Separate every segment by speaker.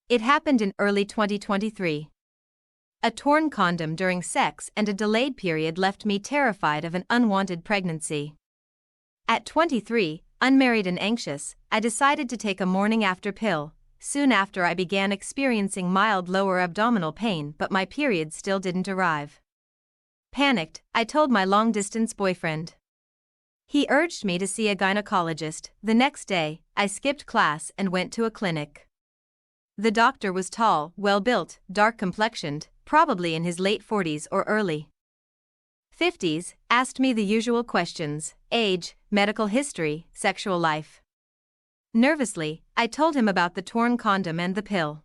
Speaker 1: It happened in early 2023. A torn condom during sex and a delayed period left me terrified of an unwanted pregnancy. At 23, unmarried and anxious, I decided to take a morning after pill. Soon after, I began experiencing mild lower abdominal pain, but my period still didn't arrive. Panicked, I told my long-distance boyfriend. He urged me to see a gynecologist. The next day, I skipped class and went to a clinic. The doctor was tall, well-built, dark-complexioned, probably in his late 40s or early 50s, asked me the usual questions: age, medical history, sexual life. Nervously, I told him about the torn condom and the pill.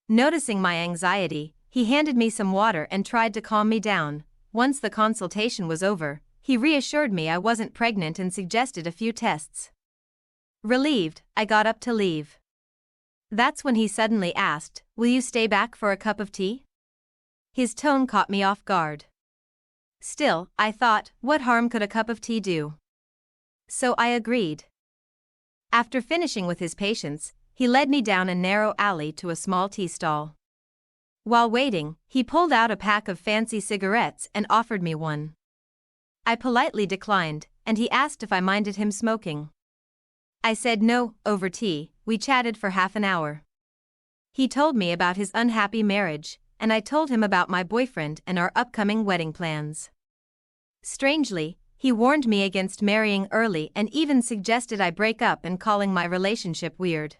Speaker 1: Noticing my anxiety, he handed me some water and tried to calm me down. Once the consultation was over, he reassured me I wasn't pregnant and suggested a few tests. Relieved, I got up to leave. That's when he suddenly asked, "Will you stay back for a cup of tea?" His tone caught me off guard. Still, I thought, what harm could a cup of tea do? So I agreed. After finishing with his patients, he led me down a narrow alley to a small tea stall. While waiting, he pulled out a pack of fancy cigarettes and offered me one. I politely declined, and he asked if I minded him smoking. I said no. Over tea, we chatted for half an hour. He told me about his unhappy marriage, and I told him about my boyfriend and our upcoming wedding plans. Strangely, he warned me against marrying early and even suggested I break up and calling my relationship weird.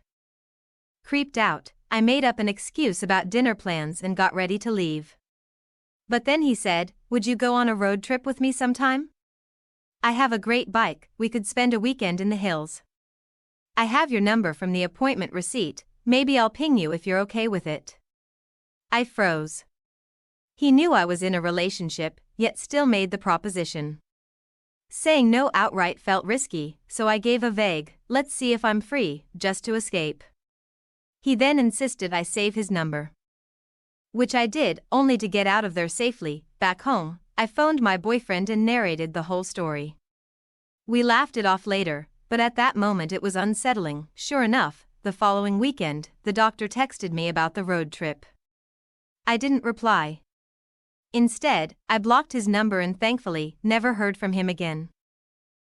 Speaker 1: Creeped out, I made up an excuse about dinner plans and got ready to leave. But then he said, "Would you go on a road trip with me sometime? I have a great bike, we could spend a weekend in the hills. I have your number from the appointment receipt, maybe I'll ping you if you're okay with it." I froze. He knew I was in a relationship, yet still made the proposition. Saying no outright felt risky, so I gave a vague, "Let's see if I'm free," just to escape. He then insisted I save his number. Which I did, only to get out of there safely. Back home, I phoned my boyfriend and narrated the whole story. We laughed it off later, but at that moment it was unsettling. Sure enough, the following weekend, the doctor texted me about the road trip. I didn't reply. Instead, I blocked his number and thankfully never heard from him again.